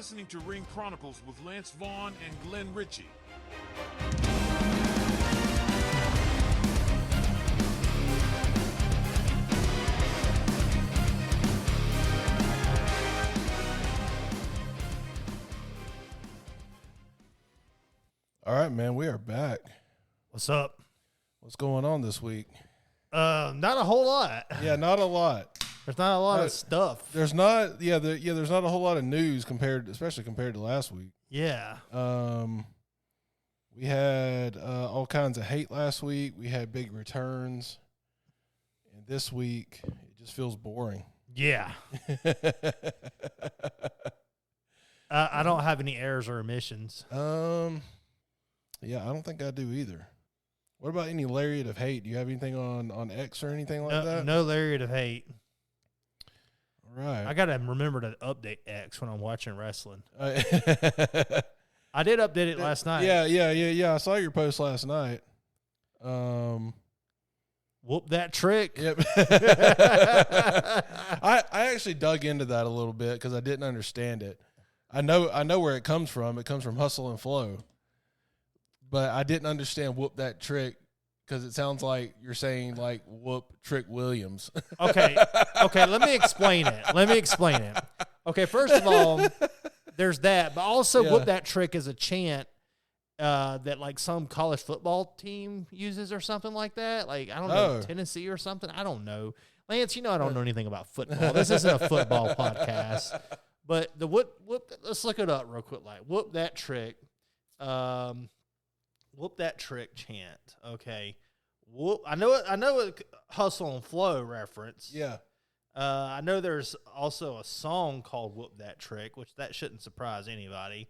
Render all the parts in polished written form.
listening to Ring Chronicles with Lance Vaughn and Glenn Ritchie. All right, man, we are back. What's up? What's going on this week? Not a whole lot. Yeah, not a lot. There's not a lot of stuff. There's not. There's not a whole lot of news especially compared to last week. Yeah. We had all kinds of hate last week. We had big returns, and this week it just feels boring. Yeah. I don't have any errors or omissions. Yeah, I don't think I do either. What about any lariat of hate? Do you have anything on X or anything like that? No lariat of hate. All right. I got to remember to update X when I'm watching wrestling. I did update it last night. Yeah. I saw your post last night. Whoop that trick. Yep. I actually dug into that a little bit because I didn't understand it. I know where it comes from. It comes from Hustle and Flow. But I didn't understand whoop that trick because it sounds like you're saying like whoop Trick Williams. Okay, let me explain it. Okay, first of all, there's that, but also whoop that trick is a chant that like some college football team uses or something like that. Like, I don't know, Tennessee or something. I don't know. Lance, I don't know anything about football. This isn't a football podcast. But the whoop, let's look it up real quick. Like, whoop that trick. Whoop that trick chant. Okay. Whoop. I know it Hustle and Flow reference. Yeah. I know there's also a song called Whoop That Trick, which that shouldn't surprise anybody.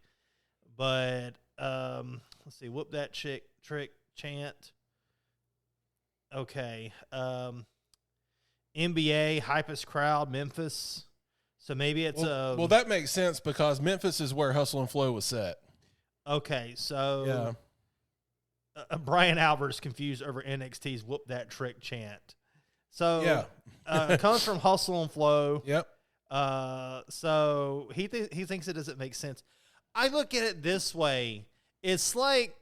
But let's see, Whoop That Trick chant. Okay. NBA, hypest crowd, Memphis. So maybe it's well, that makes sense because Memphis is where Hustle and Flow was set. Okay, so yeah. Brian Albert's confused over NXT's Whoop That Trick chant. So it comes from Hustle and Flow. Yep. So he thinks it doesn't make sense. I look at it this way. It's like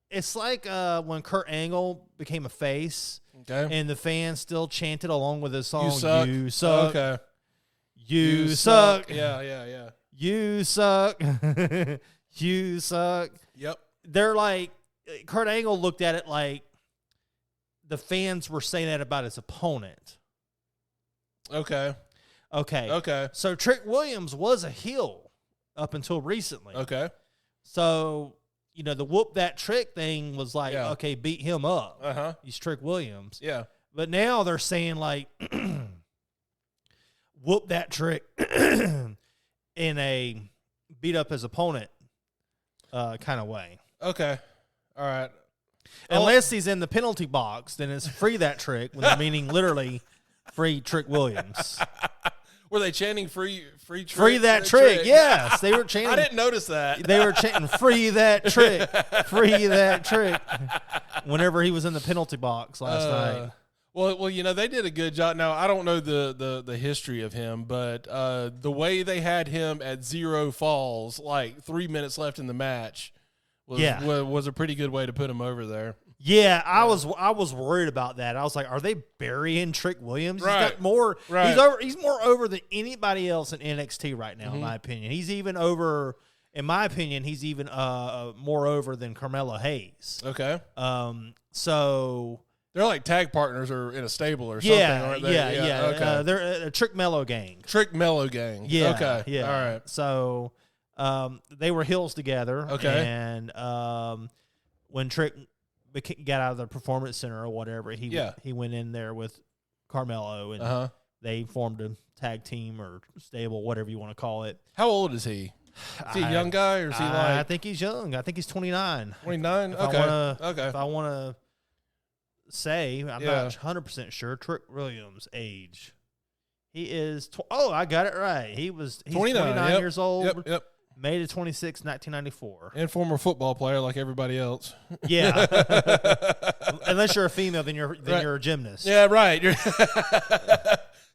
when Kurt Angle became a face, and the fans still chanted along with his song. You suck. Okay. You suck. Yeah. You suck. You suck. Yep. They're like, Kurt Angle looked at it like the fans were saying that about his opponent. Okay. So Trick Williams was a heel up until recently. Okay. So, the whoop that trick thing was like, okay, beat him up. Uh-huh. He's Trick Williams. Yeah. But now they're saying like, whoop that trick in a beat up his opponent kind of way. Okay. All right. Unless he's in the penalty box, then it's free that trick, meaning literally free Trick Williams. Were they chanting free trick? Free that trick. Yes, they were chanting. I didn't notice that. They were chanting free that trick. Free that trick. Whenever he was in the penalty box last night. Well, they did a good job. Now, I don't know the history of him, but the way they had him at 0 falls, like 3 minutes left in the match, was a pretty good way to put him over there. Yeah, I was worried about that. I was like, are they burying Trick Williams? Right. He's got more. Right. He's more over than anybody else in NXT right now, in my opinion. He's even over. In my opinion, he's even more over than Carmelo Hayes. Okay. So they're like tag partners or in a stable or something, aren't they? Yeah. Okay. They're a Trick Mello gang. Yeah. Okay. Yeah. All right. So they were heels together. Okay. And when Trick got out of the performance center or whatever, he went in there with Carmelo and they formed a tag team or stable, whatever you want to call it. How old is he? Is he a young guy or is he I think he's young. I think he's 29. 29? If I want to say, I'm not 100% sure, Trick Williams' age. He is, I got it right. He's 29 years old. Yep. May the 26th, 1994. And former football player like everybody else. Yeah. Unless you're a female, then you're a gymnast. Yeah, right.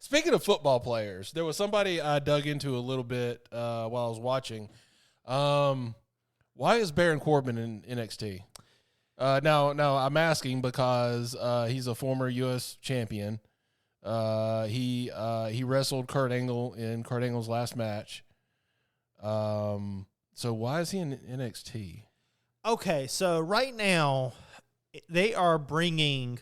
Speaking of football players, there was somebody I dug into a little bit while I was watching. Why is Baron Corbin in NXT? Now I'm asking because he's a former U.S. champion. He wrestled Kurt Angle in Kurt Angle's last match. So why is he in NXT? Okay, so right now they are bringing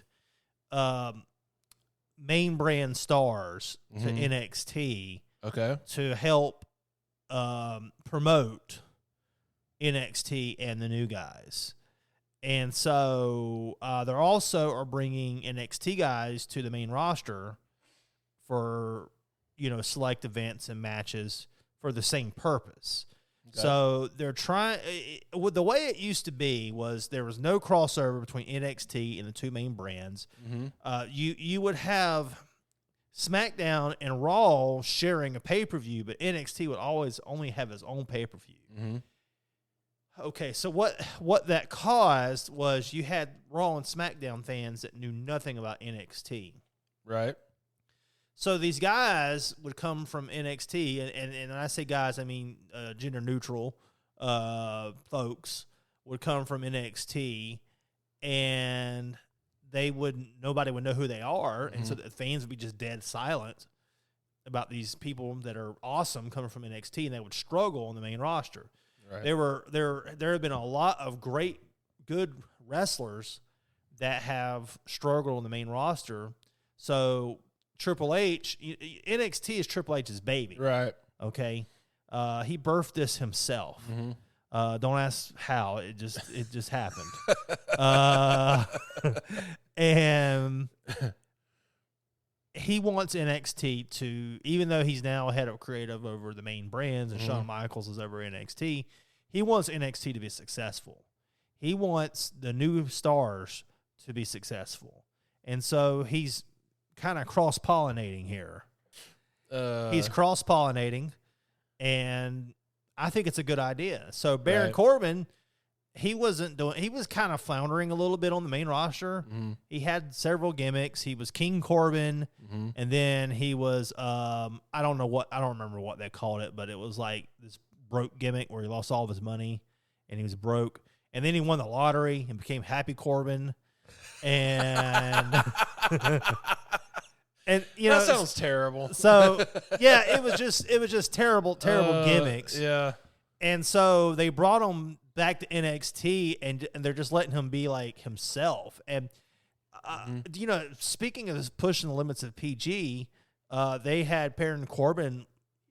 main brand stars to NXT. Okay. To help promote NXT and the new guys. And so they also are bringing NXT guys to the main roster for, select events and matches for the same purpose. Okay. So they're trying – the way it used to be was there was no crossover between NXT and the two main brands. You would have SmackDown and Raw sharing a pay-per-view, but NXT would always only have its own pay-per-view. Okay, so what that caused was you had Raw and SmackDown fans that knew nothing about NXT. Right. So these guys would come from NXT, and I say guys, I mean gender-neutral folks would come from NXT, and nobody would know who they are, and so the fans would be just dead silent about these people that are awesome coming from NXT, and they would struggle on the main roster. Right. There have been a lot of good wrestlers that have struggled on the main roster. So Triple H, NXT is Triple H's baby. Right. Okay. He birthed this himself. Don't ask how. It just happened. And he wants NXT to, even though he's now head of creative over the main brands and Shawn Michaels is over NXT, he wants NXT to be successful. He wants the new stars to be successful. And so he's kind of cross-pollinating here. He's cross-pollinating, and I think it's a good idea. So Baron Corbin, he was kind of floundering a little bit on the main roster. He had several gimmicks. He was King Corbin, and then he was I don't remember what they called it, but it was like this broke gimmick where he lost all of his money and he was broke. And then he won the lottery and became Happy Corbin. And and that sounds terrible. So yeah, it was just terrible gimmicks. Yeah. And so they brought him back to NXT, and they're just letting him be like himself. And speaking of pushing the limits of PG, they had Baron Corbin.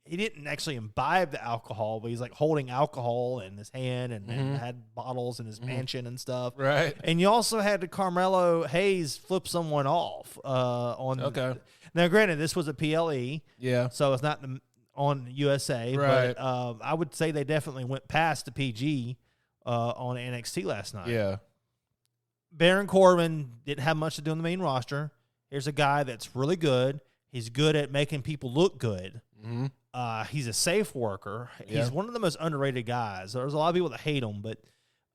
He didn't actually imbibe the alcohol, but he's like holding alcohol in his hand and had bottles in his mansion and stuff. Right. And you also had Carmelo Hayes flip someone off on. Okay. Now, granted, this was a PLE. Yeah. So it's not on USA. Right. But I would say they definitely went past the PG on NXT last night. Yeah. Baron Corbin didn't have much to do on the main roster. Here's a guy that's really good. He's good at making people look good. He's a safe worker. Yeah. He's one of the most underrated guys. There's a lot of people that hate him, but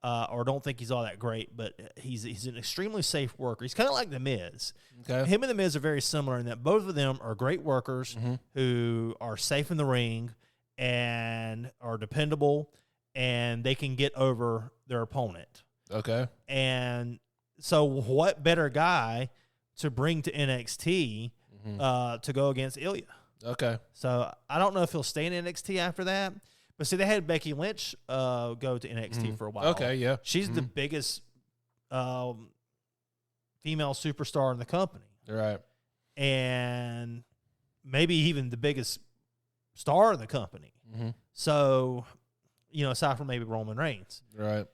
or don't think he's all that great. But he's an extremely safe worker. He's kind of like The Miz. Okay. Him and The Miz are very similar in that both of them are great workers who are safe in the ring and are dependable, and they can get over their opponent. Okay. And so, what better guy to bring to NXT to go against Ilya? Okay. So I don't know if he'll stay in NXT after that. But see, they had Becky Lynch go to NXT for a while. Okay, yeah. She's the biggest female superstar in the company. Right. And maybe even the biggest star in the company. So, aside from maybe Roman Reigns. Right.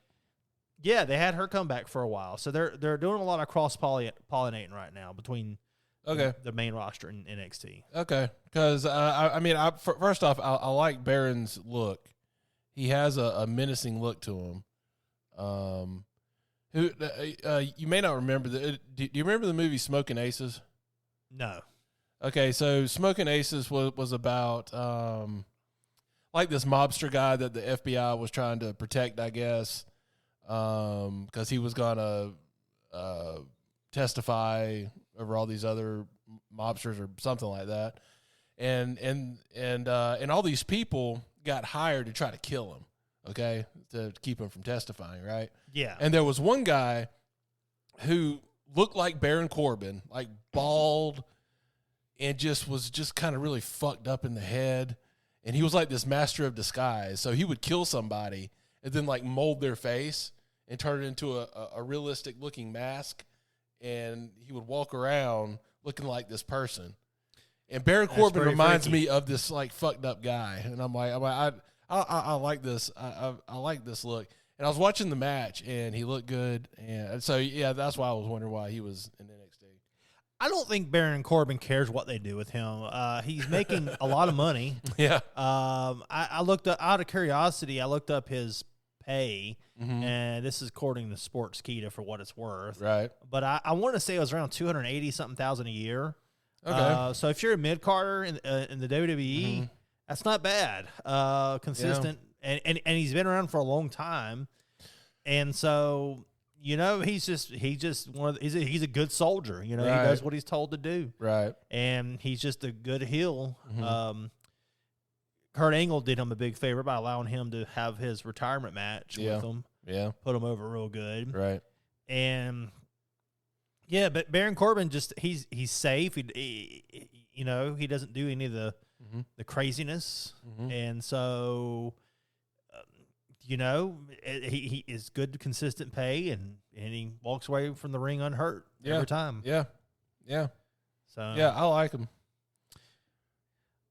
Yeah, they had her come back for a while. So they're doing a lot of cross-pollinating right now between the main roster in NXT. Okay, because first off, I like Baron's look. He has a menacing look to him. You may not remember do you remember the movie Smoking Aces? No. Okay, so Smoking Aces was about like this mobster guy that the FBI was trying to protect, I guess, because he was gonna testify over all these other mobsters or something like that. And all these people got hired to try to kill him, okay, to keep him from testifying, right? Yeah. And there was one guy who looked like Baron Corbin, like bald, and was just kind of really fucked up in the head. And he was like this master of disguise. So he would kill somebody and then like mold their face and turn it into a realistic looking mask. And he would walk around looking like this person. And Baron Corbin reminds me of this like fucked up guy. And I'm like, I like this. I like this look. And I was watching the match and he looked good. And so, yeah, that's why I was wondering why he was in NXT. I don't think Baron Corbin cares what they do with him. He's making a lot of money. Yeah. I looked up, out of curiosity, I looked up his pay, and this is according to Sportskeeda for what it's worth. Right. But I want to say it was around $280,000 a year. Okay. So if you're a mid-carder in the WWE, that's not bad. Consistent, and he's been around for a long time, and so. You know, he's just he's a good soldier. You know, right. He does what he's told to do. Right. And he's just a good heel. Kurt Angle did him a big favor by allowing him to have his retirement match with him. Yeah. Put him over real good. Right. And yeah, but Baron Corbin he's safe. He you know, he doesn't do any of the craziness. And so you know, he is good, consistent pay, and he walks away from the ring unhurt every time. Yeah. So yeah, I like him.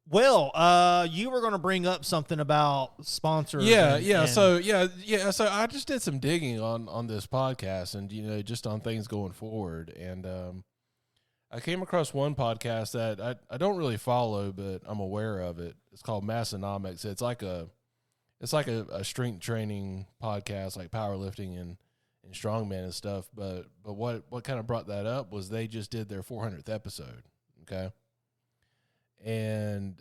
Well, you were going to bring up something about sponsors. So I just did some digging on this podcast, and you know, just on things going forward, and I came across one podcast that I don't really follow, but I'm aware of it. It's called Massonomics. It's like a strength training podcast, like powerlifting and strongman and stuff. But what kind of brought that up was they just did their 400th episode. Okay. And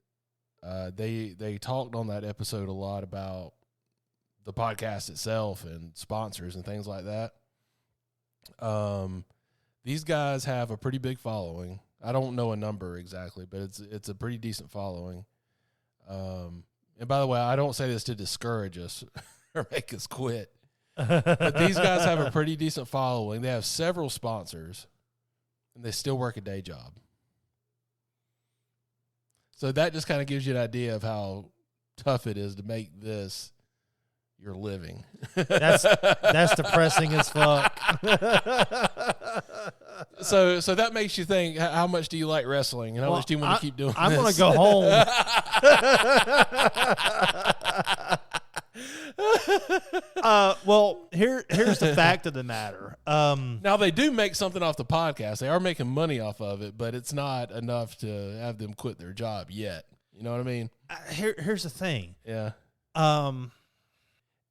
they talked on that episode a lot about the podcast itself and sponsors and things like that. These guys have a pretty big following. I don't know a number exactly, but it's a pretty decent following. And by the way, I don't say this to discourage us or make us quit. But these guys have a pretty decent following. They have several sponsors, and they still work a day job. So that just kind of gives you an idea of how tough it is to make this your living. That's depressing as fuck. So that makes you think, how much do you like wrestling, and how much do you want to keep doing I'm this? going to go home. Well, here's the fact of the matter. Now, they do make something off the podcast. They are making money off of it, but it's not enough to have them quit their job yet. You know what I mean? Here's the thing. Yeah.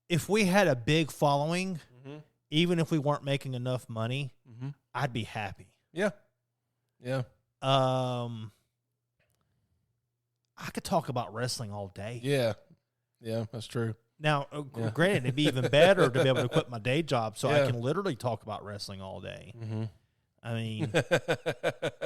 If we had a big following, even if we weren't making enough money, I'd be happy. Yeah. Yeah. I could talk about wrestling all day. Yeah. Yeah, that's true. Now, granted, it'd be even better to be able to quit my day job so I can literally talk about wrestling all day. I mean,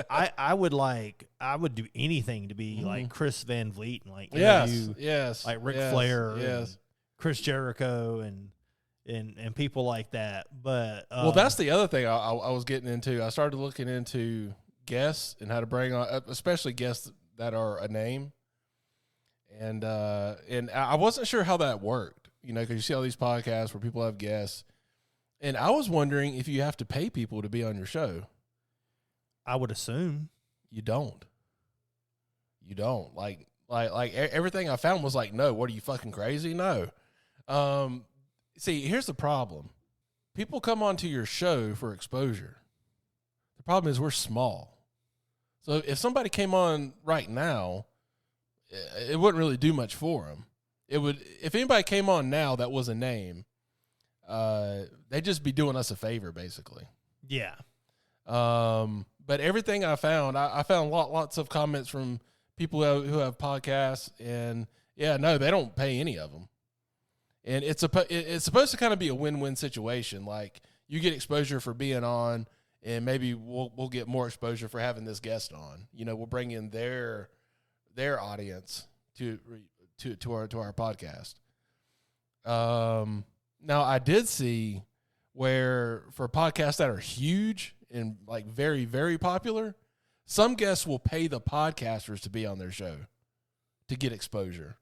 I would do anything to be like Chris Van Vliet and like like Ric Flair, and Chris Jericho, and people like that. But well, that's the other thing I was getting into. I started looking into guests and how to bring on, especially guests that are a name. And I wasn't sure how that worked, you know, because you see all these podcasts where people have guests. And I was wondering if you have to pay people to be on your show. I would assume. You don't. You don't. Like everything I found was like, no, what are you, fucking crazy? No. See, here's the problem. People come onto your show for exposure. The problem is we're small. So if somebody came on right now, it wouldn't really do much for them. It would, if anybody came on now that was a name, they'd just be doing us a favor, basically. Yeah. But everything I found, I found lots of comments from people who have podcasts, and no, they don't pay any of them. And it's supposed to kind of be a win-win situation. Like, you get exposure for being on, and maybe we'll get more exposure for having this guest on. You know, we'll bring in their audience to our podcast. Now I did see where for podcasts that are huge and like very, very popular, some guests will pay the podcasters to be on their show to get exposure.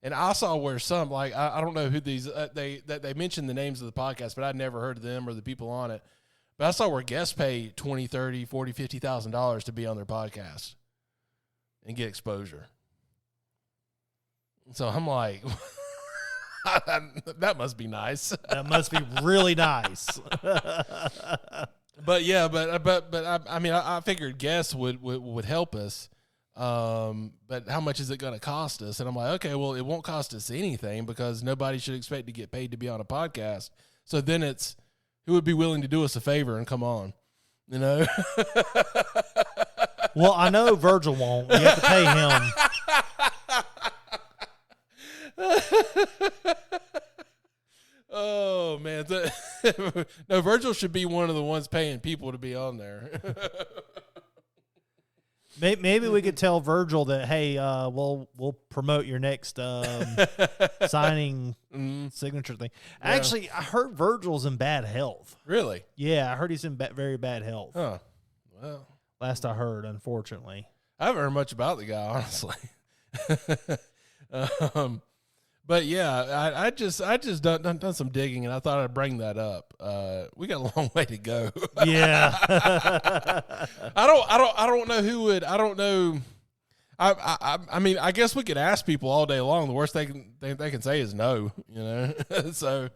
And I saw where some, like, I don't know who these, they mentioned the names of the podcast, but I'd never heard of them or the people on it. But I saw where guests pay $20, $30, $40, $50,000 to be on their podcast and get exposure. So I'm like, that must be nice. That must be really nice. But yeah, but I mean, I figured guests would help us. But how much is it going to cost us? And I'm like, okay, well, it won't cost us anything because nobody should expect to get paid to be on a podcast. So then it's who would be willing to do us a favor and come on, you know? Well, I know Virgil won't. You have to pay him. Oh man, no, Virgil should be one of the ones paying people to be on there. Maybe we could tell Virgil that, hey, we'll promote your next signing signature thing. Yeah. Actually, I heard Virgil's in bad health. Really? Yeah, I heard he's in very bad health. Huh. Well, last I heard, unfortunately. I haven't heard much about the guy, honestly. But yeah, I just done some digging, and I thought I'd bring that up. We got a long way to go. Yeah. I don't know who would. I don't know. I mean, I guess we could ask people all day long. The worst they can say is no. You know. So.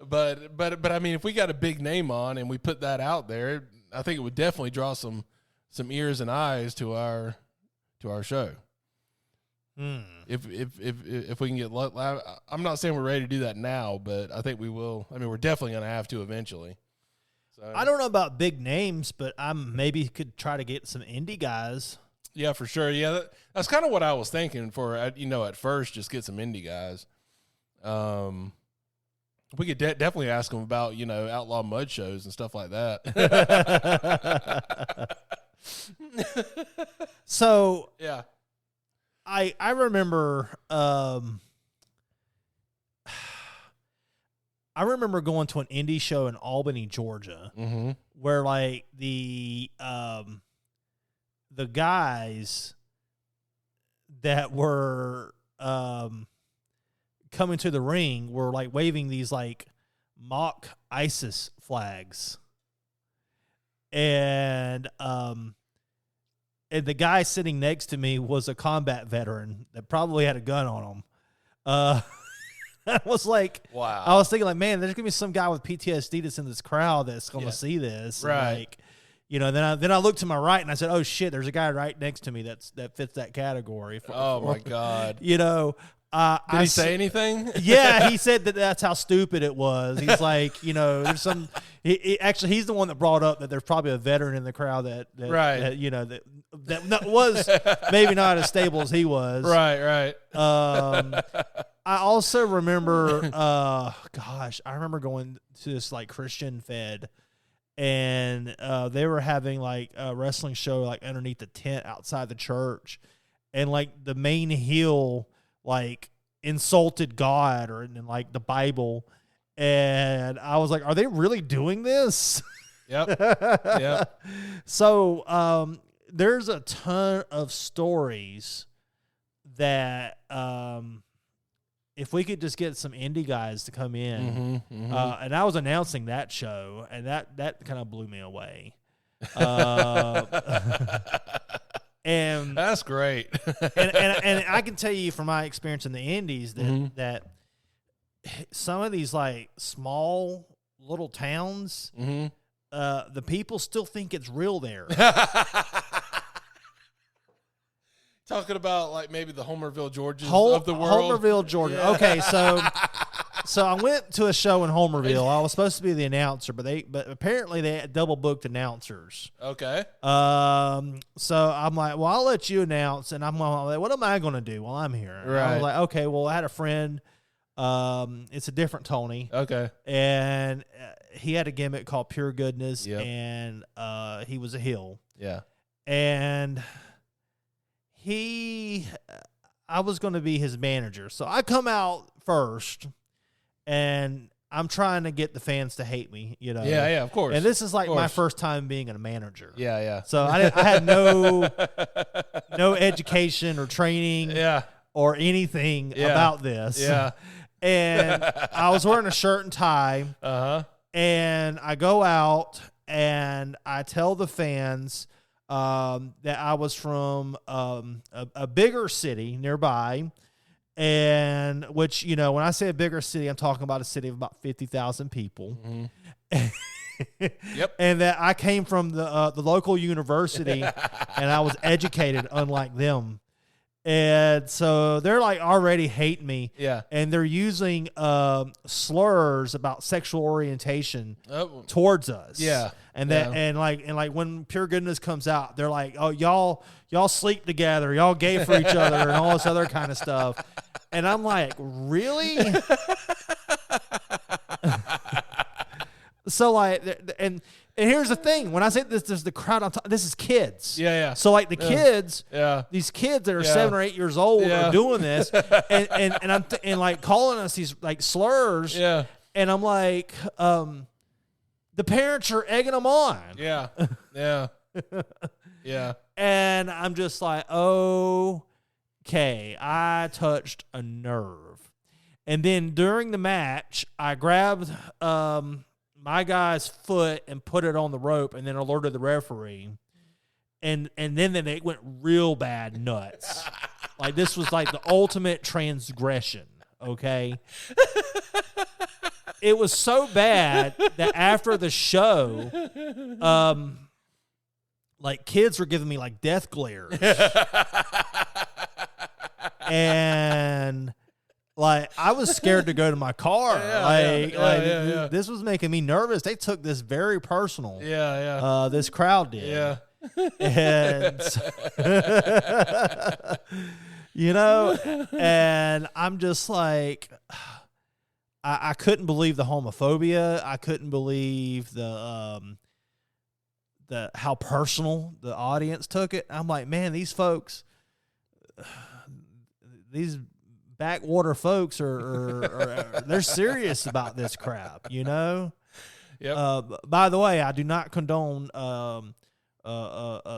But I mean, if we got a big name on and we put that out there, I think it would definitely draw some ears and eyes to our show. If we can get, I'm not saying we're ready to do that now, but I think we will. I mean, we're definitely going to have to eventually. So I don't know about big names, but I maybe could try to get some indie guys. Yeah, for sure. Yeah, that's kind of what I was thinking for. At first, just get some indie guys. We could definitely ask them about outlaw mud shows and stuff like that. So yeah. I remember going to an indie show in Albany, Georgia, where like the guys that were coming to the ring were like waving these like mock ISIS flags, and the guy sitting next to me was a combat veteran that probably had a gun on him. I was like, wow. I was thinking like, man, there's gonna be some guy with PTSD that's in this crowd that's gonna see this, right? Then I looked to my right and I said, oh shit, there's a guy right next to me that fits that category. My god, Did he say anything? Yeah, he said that's how stupid it was. He's like, there's some. Actually, he's the one that brought up that there's probably a veteran in the crowd that was maybe not as stable as he was. Right. I also remember, I remember going to this like Christian Fed, and they were having like a wrestling show like underneath the tent outside the church, and like the main heel like insulted God or in like the Bible, and I was like, are they really doing this? Yep. Yeah. So there's a ton of stories that if we could just get some indie guys to come in, and I was announcing that show, and that kind of blew me away. And that's great. and I can tell you from my experience in the indies that some of these like small little towns, the people still think it's real there. Talking about like maybe the Homerville Georgians of the world. Homerville, Georgia. Yeah. Okay, so I went to a show in Homerville. I was supposed to be the announcer, but apparently they had double booked announcers. Okay. So I'm like, well, I'll let you announce, and I'm like, what am I going to do while I'm here? And I was like, okay, well, I had a friend. It's a different Tony. Okay. And he had a gimmick called Pure Goodness, Yep. and he was a heel. Yeah. And I was going to be his manager. So I come out first, and I'm trying to get the fans to hate me, you know. Yeah, of course. And this is like my first time being a manager. Yeah. So I had no education or training or anything about this. Yeah. And I was wearing a shirt and tie. Uh-huh. And I go out and I tell the fans that I was from a bigger city nearby. And which, you know, when I say a bigger city, I'm talking about a city of about 50,000 people. Mm-hmm. Yep. And that I came from the local university and I was educated unlike them. And so they're like already hating me. Yeah. And they're using slurs about sexual orientation towards us. Yeah. And that and like when Pure Goodness comes out, they're like, "Oh, y'all sleep together, y'all gay for each other," and all this other kind of stuff. And I'm like, really? So like, and here's the thing: when I say this is the crowd, this is kids. Yeah. So like the kids, these kids that are 7 or 8 years old are doing this, and I'm like calling us these like slurs. Yeah. And I'm like, the parents are egging them on. Yeah. Yeah. And I'm just like, okay, I touched a nerve. And then during the match, I grabbed my guy's foot and put it on the rope and then alerted the referee. And then it went real bad nuts. Like this was like the ultimate transgression, okay? It was so bad that after the show, like kids were giving me like death glares. And like I was scared to go to my car. This was making me nervous. They took this very personal. Yeah. This crowd did. Yeah. And you know, and I'm just like, I couldn't believe the homophobia. I couldn't believe the how personal the audience took it. I'm like, man, these folks, these backwater folks are they're serious about this crap, you know? Yep. By the way, I do not condone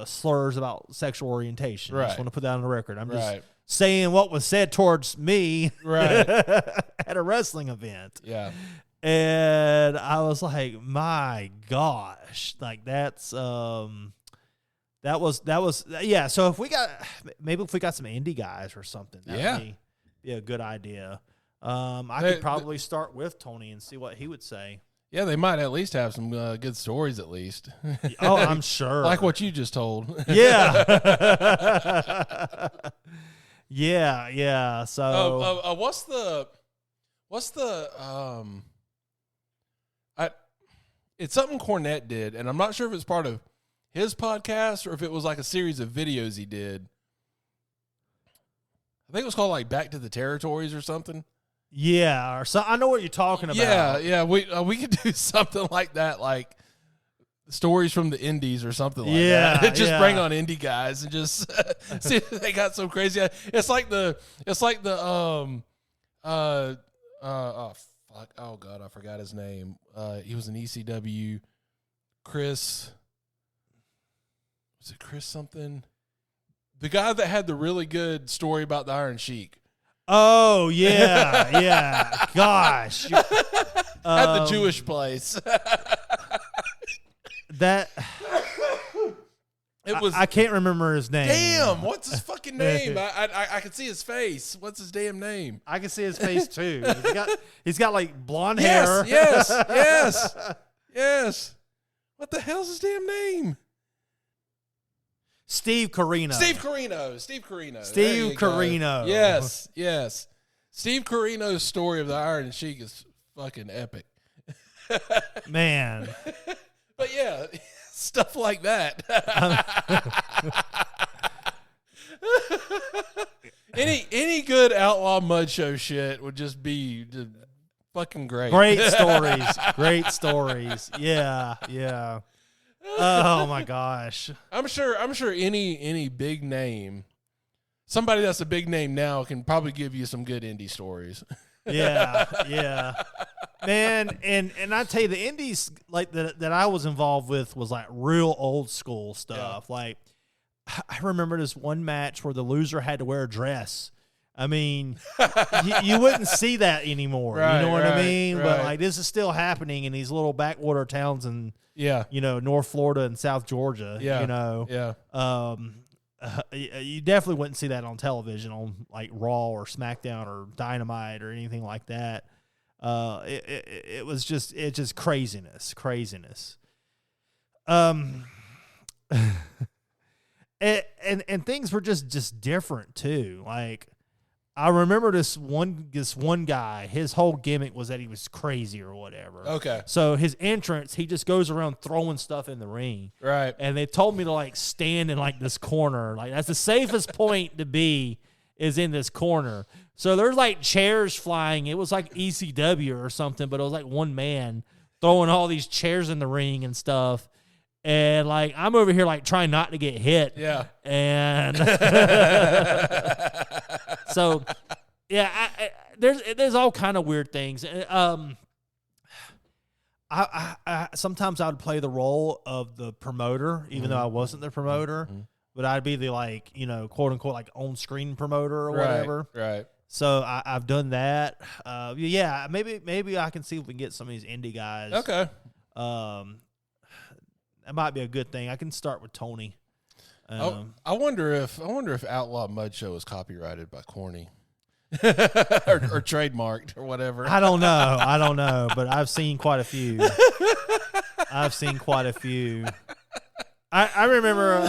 slurs about sexual orientation. I just want to put that on the record. I'm just saying what was said towards me at a wrestling event. Yeah. And I was like, my gosh, like that was yeah. So if we got some indie guys or something, that would be a good idea. I could probably start with Tony and see what he would say. Yeah, they might at least have some good stories at least. Oh, I'm sure. Like what you just told. Yeah. Yeah. So what's the it's something Cornette did, and I'm not sure if it's part of his podcast or if it was like a series of videos he did. I think it was called like Back to the Territories or something. Yeah, or so I know what you're talking about. Yeah. We could do something like that, like stories from the indies or something like that. Just bring on indie guys and just see if they got some crazy. It's like the oh God, I forgot his name. He was an ECW. Was it Chris something? The guy that had the really good story about the Iron Sheik. Oh yeah. Gosh, at the Jewish place. That it was. I can't remember his name. Damn, what's his fucking name? I can see his face. What's his damn name? I can see his face too. He's got like blonde hair. Yes. What the hell's his damn name? Steve Corino. Steve Corino. Yes. Steve Corino's story of the Iron Sheik is fucking epic. Man. But yeah, stuff like that. Any good outlaw mud show shit would just be fucking great. Great stories. Great stories. Yeah, yeah. Oh my gosh. I'm sure any big name, somebody that's a big name now can probably give you some good indie stories. Yeah, yeah. Man, and I tell you, the indies like that I was involved with was like real old school stuff. Yeah. Like I remember this one match where the loser had to wear a dress. I mean, you wouldn't see that anymore. Right, you know what I right, mean? right. But like this is still happening in these little backwater towns in North Florida and South Georgia. Yeah. You definitely wouldn't see that on television on like Raw or SmackDown or Dynamite or anything like that. It's just craziness. And things were just different too. Like I remember this one guy, his whole gimmick was that he was crazy or whatever. Okay. So his entrance, he just goes around throwing stuff in the ring. Right. And they told me to like stand in like this corner. Like that's the safest point to be is in this corner. So there's like chairs flying. It was like ECW or something, but it was like one man throwing all these chairs in the ring and stuff. And like I'm over here like trying not to get hit. Yeah. And so yeah, there's all kind of weird things. I sometimes I would play the role of the promoter, even though I wasn't the promoter, but I'd be the like, quote unquote like on screen promoter or whatever. Right. So I've done that. Yeah, maybe I can see if we can get some of these indie guys. Okay. That might be a good thing. I can start with Tony. I wonder if Outlaw Mud Show is copyrighted by Corny. or trademarked or whatever. I don't know, but I've seen quite a few. I remember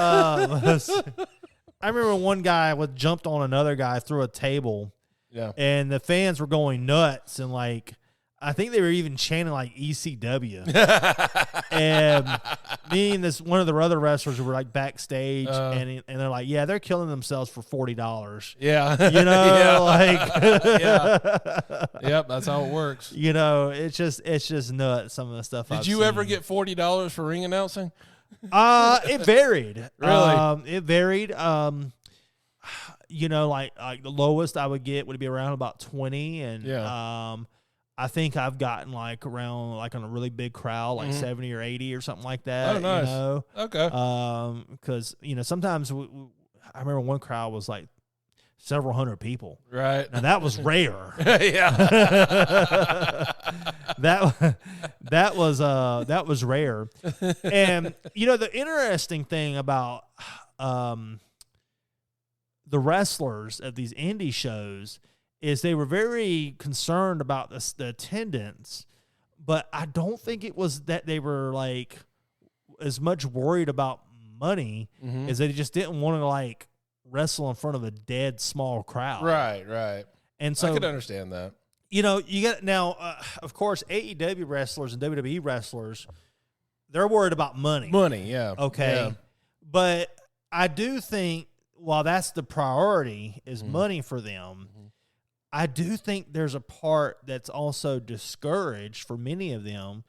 one guy jumped on another guy through a table. Yeah. And the fans were going nuts and like I think they were even chanting like ECW. And me and one of the other wrestlers were like backstage and they're like, yeah, they're killing themselves for $40. Yeah. Yep, that's how it works. It's just nuts, some of the stuff Did you ever get $40 for ring announcing? It varied. Really? It varied. Like the lowest I would get would be around about 20 and I think I've gotten like around like on a really big crowd, like 70 or 80 or something like that. Oh, nice. Okay. Because sometimes I remember one crowd was like several hundred people. Right. Now that was rare. Yeah. that was rare. And the interesting thing about the wrestlers at these indie shows is they were very concerned about the attendance, but I don't think it was that they were like as much worried about money as they just didn't want to like wrestle in front of a dead small crowd. Right. And so I could understand that. You get now, of course, AEW wrestlers and WWE wrestlers, they're worried about money. Money, yeah. Okay. Yeah. But I do think while that's the priority is money for them, I do think there's a part that's also discouraged for many of them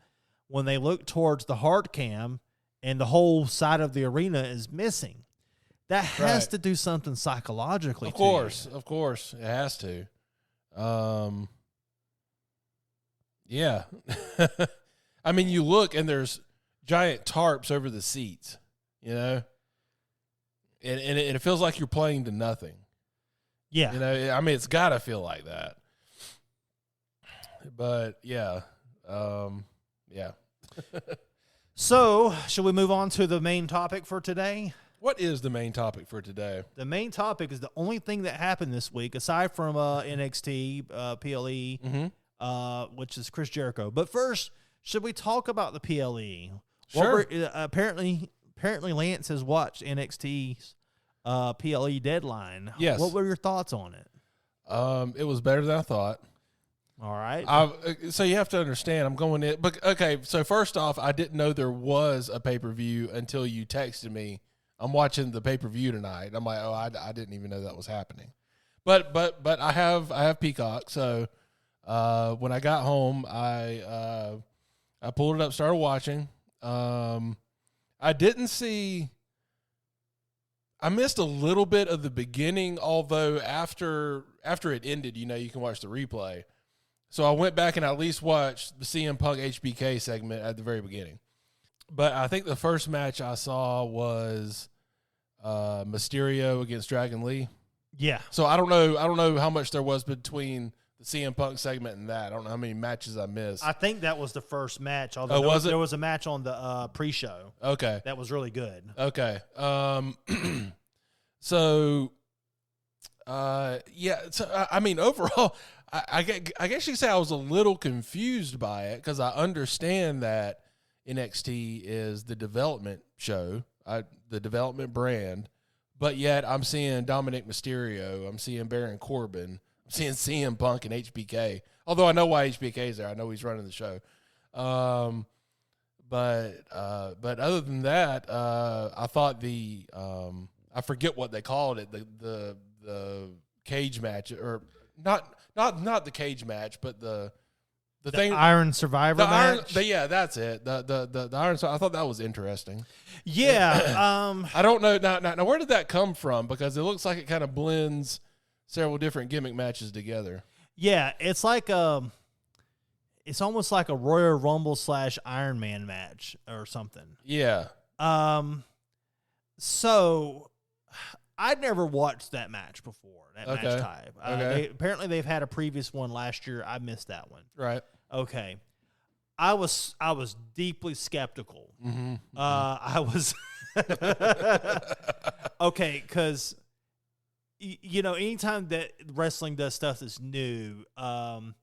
when they look towards the hard cam and the whole side of the arena is missing. That has to do something psychologically. Of course, it has to. Yeah. I mean, you look and there's giant tarps over the seats, and it feels like you're playing to nothing. Yeah. I mean, it's got to feel like that. But, yeah. Yeah. So, should we move on to the main topic for today? What is the main topic for today? The main topic is the only thing that happened this week, aside from NXT, PLE, which is Chris Jericho. But first, should we talk about the PLE? Sure. Apparently, Lance has watched NXT's PLE deadline. Yes. What were your thoughts on it? It was better than I thought. All right. So you have to understand, I'm going in. But okay, so first off, I didn't know there was a pay-per-view until you texted me. I'm watching the pay-per-view tonight. I'm like, I didn't even know that was happening. But I have Peacock, so When I got home, I pulled it up, started watching. I didn't see. I missed a little bit of the beginning, although after it ended, you can watch the replay. So I went back and at least watched the CM Punk HBK segment at the very beginning. But I think the first match I saw was Mysterio against Dragon Lee. Yeah. So I don't know how much there was between the CM Punk segment and that. I don't know how many matches I missed. I think that was the first match. Although there was a match on the pre-show. Okay. That was really good. Okay. So, yeah. So, I mean, overall, I guess you could say I was a little confused by it because I understand that NXT is the development show, the development brand, but yet I'm seeing Dominic Mysterio, I'm seeing Baron Corbin, I'm seeing CM Punk and HBK. Although I know why HBK's there, I know he's running the show. But other than that, I thought I forget what they called it, the cage match, or not the cage match, but the thing, Iron Survivor match. Yeah, that's it. The Iron. I thought that was interesting. Yeah. I don't know now. Where did that come from? Because it looks like it kind of blends several different gimmick matches together. Yeah, it's like it's almost like a Royal Rumble / Iron Man match or something. Yeah. So I'd never watched that match before. That match type. Okay. Apparently they've had a previous one last year. I missed that one. Right. Okay. I was deeply skeptical. Mm-hmm. I was okay, because anytime that wrestling does stuff that's new, 9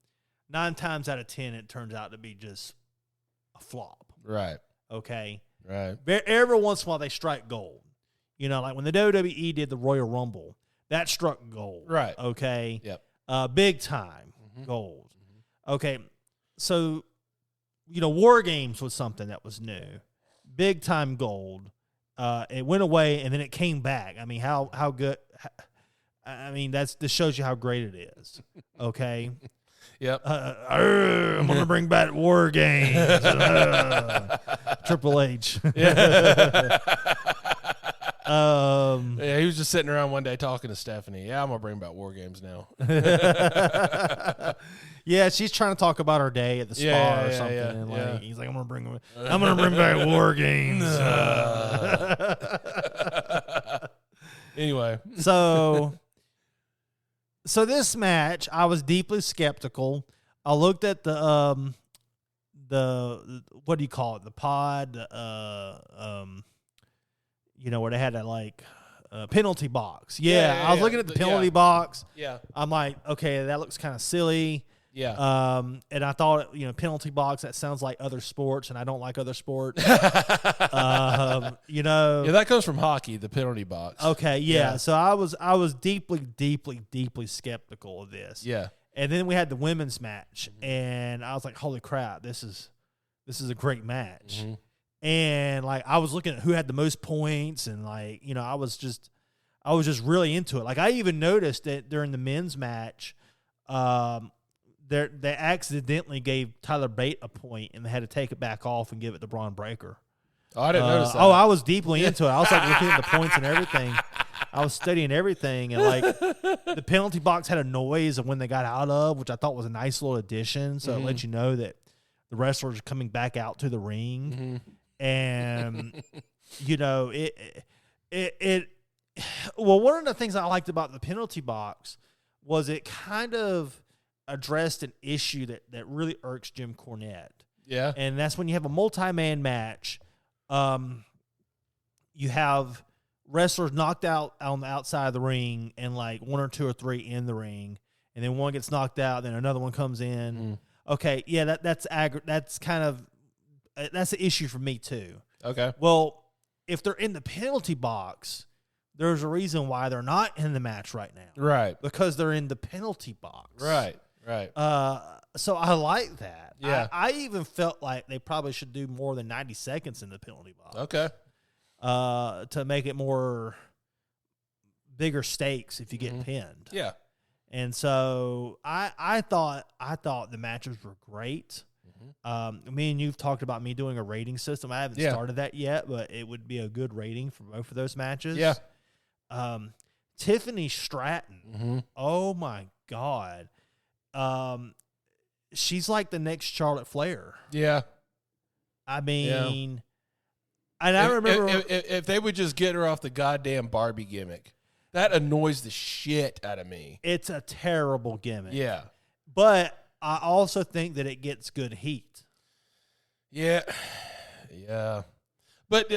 times out of 10 it turns out to be just a flop. Right. Okay. Right. Every once in a while they strike gold. Like when the WWE did the Royal Rumble, that struck gold. Right. Okay. Yep. Big time gold. Okay. So, War Games was something that was new. Big time gold. It went away and then it came back. I mean, how good. I mean, this shows you how great it is. Okay. Yep. I'm going to bring back War Games. Triple H. Yeah, he was just sitting around one day talking to Stephanie. Yeah, I'm gonna bring back War Games now. Yeah, she's trying to talk about her day at the spa or something. And he's like, I'm gonna bring back War Games. Anyway, so this match, I was deeply skeptical. I looked at the what do you call it? The pod, where they had that penalty box. I was looking at the penalty box. Yeah. I'm like, okay, that looks kind of silly. Yeah. And I thought, penalty box, that sounds like other sports, and I don't like other sports. Yeah, that comes from hockey, the penalty box. Okay, yeah. So I was deeply, deeply, deeply skeptical of this. Yeah. And then we had the women's match, and I was like, holy crap, this is a great match. Mm-hmm. And I was looking at who had the most points, and I was just really into it. I even noticed that during the men's match, they accidentally gave Tyler Bate a point, and they had to take it back off and give it to Braun Breaker. Oh, I didn't notice that. Oh, I was deeply into it. I was looking at the points and everything. I was studying everything, and the penalty box had a noise of when they got out of, which I thought was a nice little addition. So it let you know that the wrestlers are coming back out to the ring. Mm-hmm. And well, one of the things I liked about the penalty box was it kind of addressed an issue that really irks Jim Cornette. Yeah. And that's when you have a multi-man match, you have wrestlers knocked out on the outside of the ring, and 1 or 2 or 3 in the ring, and then one gets knocked out, then another one comes in. Okay, yeah, that's kind of that's an issue for me too. Okay. Well, if they're in the penalty box, there's a reason why they're not in the match right now. Right. Because they're in the penalty box. Right. Right. So I like that. Yeah. I even felt like they probably should do more than 90 seconds in the penalty box. Okay. To make it more bigger stakes if you get pinned. Yeah. And so I thought the matches were great. Me and you've talked about me doing a rating system. I haven't started that yet, but it would be a good rating for both of those matches. Yeah. Tiffany Stratton. Oh my God. She's like the next Charlotte Flair. Yeah. I mean, and I remember if they would just get her off the goddamn Barbie gimmick, that annoys the shit out of me. It's a terrible gimmick. Yeah. But I also think that it gets good heat. Yeah. Yeah. But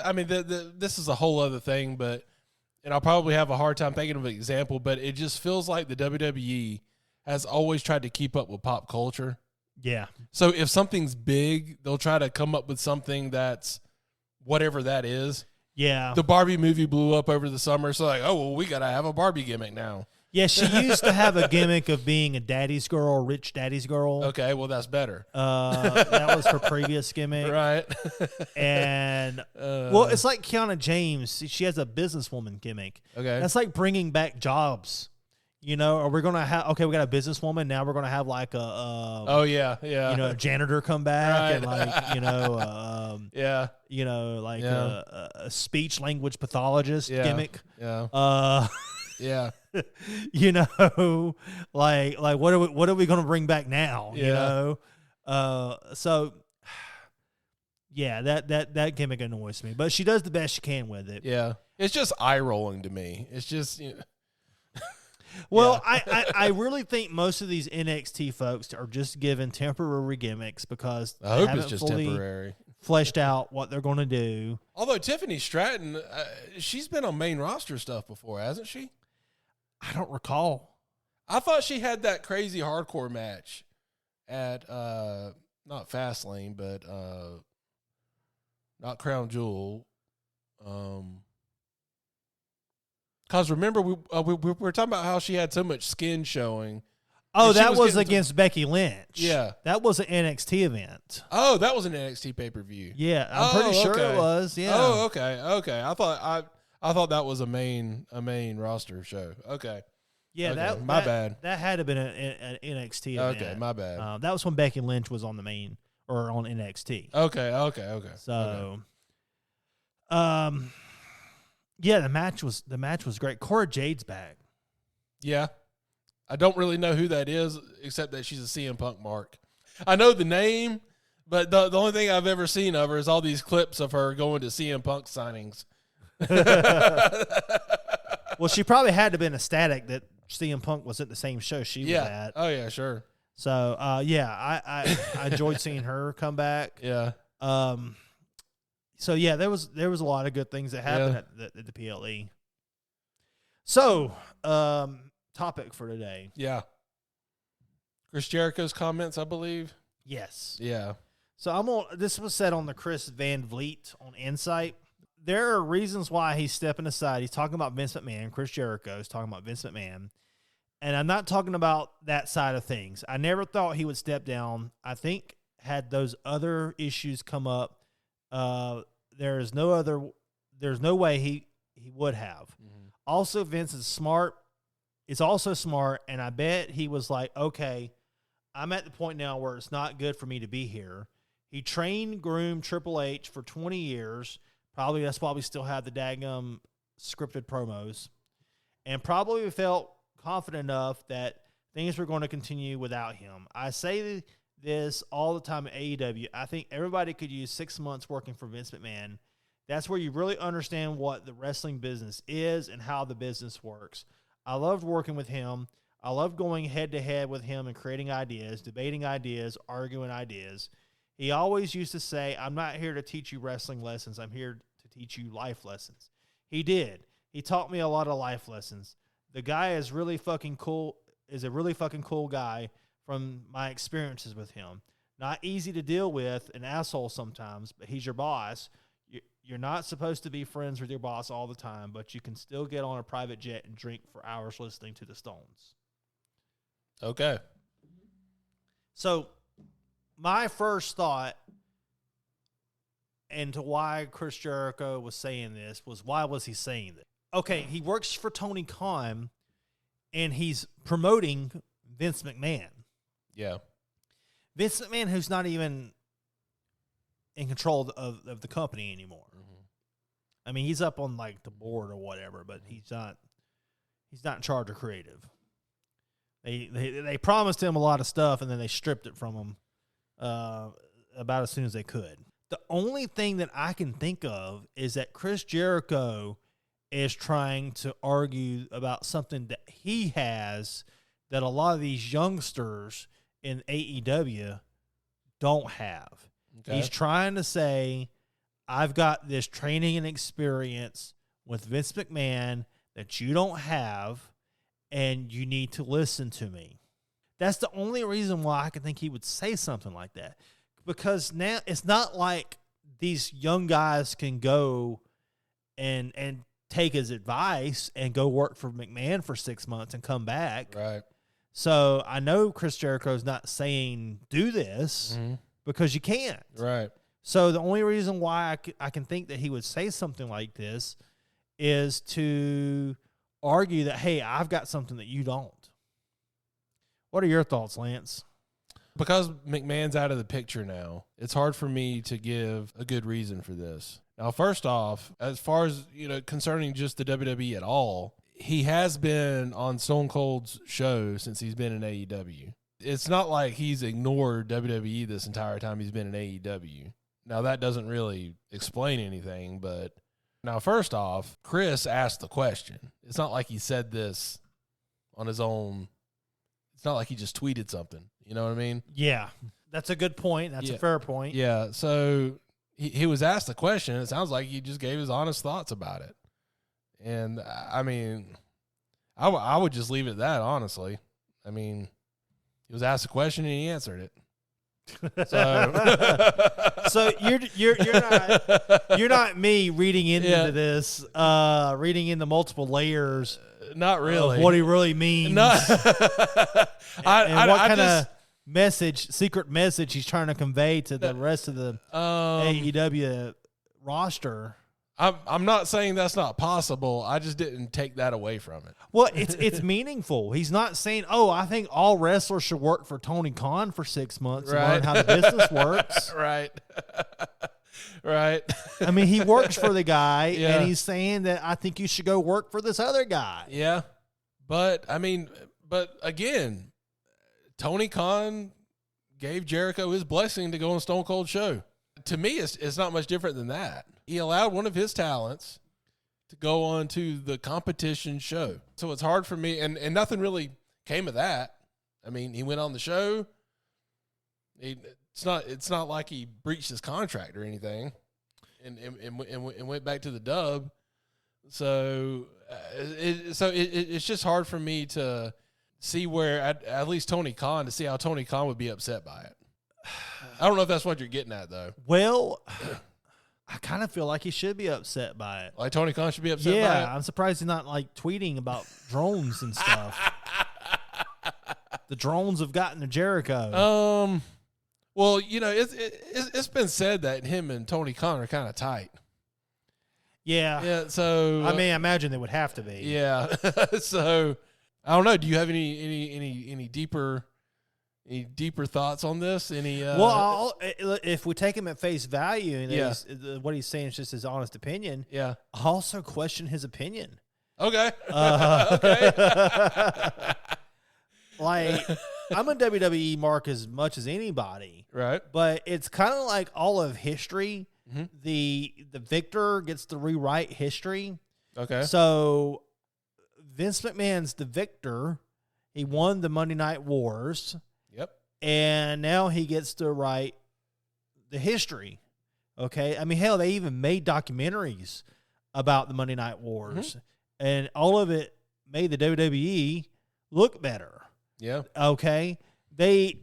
I mean, this is a whole other thing, and I'll probably have a hard time thinking of an example, but it just feels like the WWE has always tried to keep up with pop culture. Yeah. So if something's big, they'll try to come up with something that's whatever that is. Yeah. The Barbie movie blew up over the summer, so like, oh, well, we got to have a Barbie gimmick now. Yeah, she used to have a gimmick of being a daddy's girl, rich daddy's girl. Okay, well, that's better. That was her previous gimmick. Right. And, well, it's like Kiana James. She has a businesswoman gimmick. Okay. That's like bringing back jobs. You know, are we going to have, okay, we got a businesswoman. Now we're going to have like a, a janitor come back and like, a speech language pathologist gimmick. Yeah. Yeah. You know, like what are we going to bring back now? Yeah. You know? So yeah, that gimmick annoys me, but she does the best she can with it. Yeah. It's just eye rolling to me. It's just, Well, I really think most of these NXT folks are just given temporary gimmicks because I hope it's just fully temporary. Fleshed out what they're going to do. Although Tiffany Stratton, she's been on main roster stuff before, hasn't she? I don't recall. I thought she had that crazy hardcore match at not Fastlane, but not Crown Jewel. Because remember, we were talking about how she had so much skin showing. Oh, that was against Becky Lynch. Yeah. That was an NXT event. Oh, that was an NXT pay-per-view. Yeah, I'm pretty sure it was. Yeah. Oh, okay. I thought that was a main roster show. Okay. Yeah, okay. My bad. That had to have been an NXT event. Okay, my bad. That was when Becky Lynch was on the main or on NXT. Okay. So, yeah, the match was great. Cora Jade's back. Yeah. I don't really know who that is, except that she's a CM Punk mark. I know the name, but the only thing I've ever seen of her is all these clips of her going to CM Punk signings. Well, she probably had to have been ecstatic that CM Punk was at the same show she was at. Oh, yeah, sure. So, I enjoyed seeing her come back. Yeah. So, yeah, there was a lot of good things that happened at the PLE. So, topic for today. Yeah. Chris Jericho's comments, I believe. Yes. Yeah. So this was said on the Chris Van Vliet on Insight. There are reasons why he's stepping aside. He's talking about Vince McMahon. Chris Jericho is talking about Vince McMahon. And I'm not talking about that side of things. I never thought he would step down. I think had those other issues come up, there's no way he would have. Mm-hmm. Also, Vince is smart. It's also smart, and I bet he was like, okay, I'm at the point now where it's not good for me to be here. He trained, groomed Triple H for 20 years. Probably that's why we still have the daggum scripted promos. And probably felt confident enough that things were going to continue without him. I say this all the time at AEW. I think everybody could use 6 months working for Vince McMahon. That's where you really understand what the wrestling business is and how the business works. I loved working with him. I loved going head-to-head with him and creating ideas, debating ideas, arguing ideas. He always used to say, I'm not here to teach you wrestling lessons. I'm here to teach you life lessons. He did. He taught me a lot of life lessons. The guy is really fucking cool, is a really fucking cool guy from my experiences with him. Not easy to deal with, an asshole sometimes, but he's your boss. You're not supposed to be friends with your boss all the time, but you can still get on a private jet and drink for hours listening to the Stones. Okay. So my first thought into why Chris Jericho was saying this was, why was he saying this? Okay, he works for Tony Khan. and he's promoting Vince McMahon. Yeah. Vince McMahon, who's not even in control of the company anymore. Mm-hmm. I mean, he's up on like the board or whatever, but he's not in charge of creative. They promised him a lot of stuff, and then they stripped it from him about as soon as they could. The only thing that I can think of is that Chris Jericho is trying to argue about something that he has that a lot of these youngsters in AEW don't have. Okay. He's trying to say, I've got this training and experience with Vince McMahon that you don't have, and you need to listen to me. That's the only reason why I can think he would say something like that. Because now it's not like these young guys can go and take his advice and go work for McMahon for 6 months and come back. Right. So I know Chris Jericho is not saying do this because you can't. Right. So the only reason why I can think that he would say something like this is to argue that, hey, I've got something that you don't. What are your thoughts, Lance? Because McMahon's out of the picture now, it's hard for me to give a good reason for this. Now, first off, as far as, concerning just the WWE at all, he has been on Stone Cold's show since he's been in AEW. It's not like he's ignored WWE this entire time he's been in AEW. Now, that doesn't really explain anything, but now, first off, Chris asked the question. It's not like he said this on his own. It's not like he just tweeted something. You know what I mean? Yeah, that's a good point. That's a fair point. Yeah, so he was asked the question. It sounds like he just gave his honest thoughts about it. And, I mean, I would just leave it at that, honestly. I mean, he was asked a question and he answered it. So you're not me reading into this, reading into multiple layers. Not really. Of what he really means. No. and what kind of secret message he's trying to convey to the rest of the AEW roster. I'm not saying that's not possible. I just didn't take that away from it. Well, it's meaningful. He's not saying, I think all wrestlers should work for Tony Khan for 6 months and learn how the business works. Right. Right. I mean, he works for the guy, and he's saying that I think you should go work for this other guy. Yeah. But again, Tony Khan gave Jericho his blessing to go on Stone Cold show. To me, it's not much different than that. He allowed one of his talents to go on to the competition show. So it's hard for me, and nothing really came of that. I mean, he went on the show. It's not like he breached his contract or anything, and went back to the dub. So it's just hard for me to see where at least Tony Khan, to see how Tony Khan would be upset by it. I don't know if that's what you're getting at, though. Well, I kind of feel like he should be upset by it. Like Tony Khan should be upset by it? Yeah, I'm surprised he's not like tweeting about drones and stuff. The drones have gotten to Jericho. Well, it's been said that him and Tony Khan are kind of tight. Yeah. Yeah. So I mean, I imagine they would have to be. Yeah. So I don't know. Do you have any deeper thoughts on this? Well, if we take him at face value and what he's saying is just his honest opinion, yeah, I also question his opinion. Okay. Okay. Like, I'm a WWE mark as much as anybody, right? But it's kind of like all of history. Mm-hmm. The victor gets to rewrite history. Okay. So Vince McMahon's the victor. He won the Monday Night Wars. Yep. And now he gets to write the history. Okay. I mean, hell, they even made documentaries about the Monday Night Wars. Mm-hmm. And all of it made the WWE look better. Yeah. Okay. They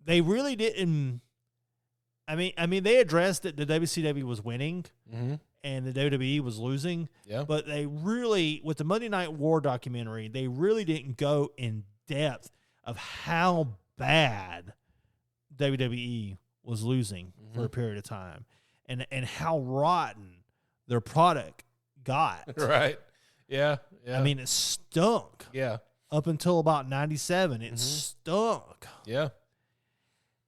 really didn't. I mean, they addressed that the WCW was winning and the WWE was losing. Yeah. But they really, with the Monday Night War documentary, they really didn't go in depth of how bad WWE was losing for a period of time and how rotten their product got. Right. Yeah. I mean, it stunk. Yeah. Up until about 97, it stunk. Yeah.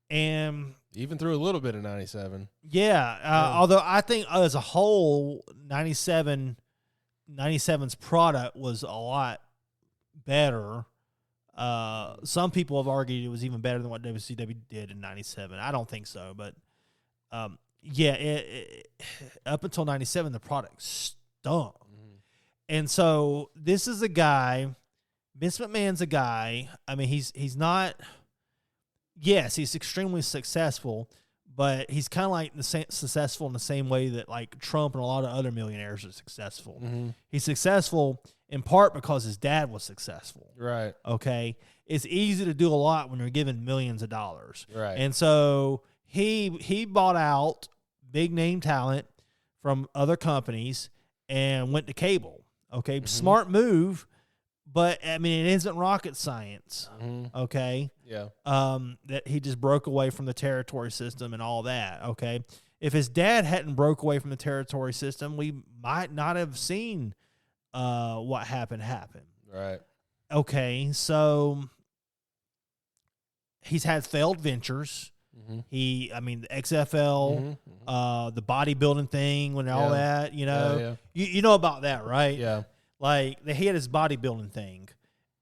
And even through a little bit of 97. Yeah. Although I think as a whole, 97's product was a lot better. Some people have argued it was even better than what WCW did in 97. I don't think so, but up until 97, the product stunk. And so this is a guy, Vince McMahon's a guy. I mean, he's not. Yes, he's extremely successful, but he's kind of like successful in the same way that like Trump and a lot of other millionaires are successful. He's successful in part because his dad was successful. Right. Okay. It's easy to do a lot when you're given millions of dollars. Right. And so he bought out big name talent from other companies and went to cable. Okay. Smart move. But, I mean, it isn't rocket science, okay? Yeah. That he just broke away from the territory system and all that, okay? If his dad hadn't broke away from the territory system, we might not have seen what happened happen. Right. Okay, so he's had failed ventures. The XFL, the bodybuilding thing, and all that, you know. You know about that, right? Yeah. Like, he had his bodybuilding thing,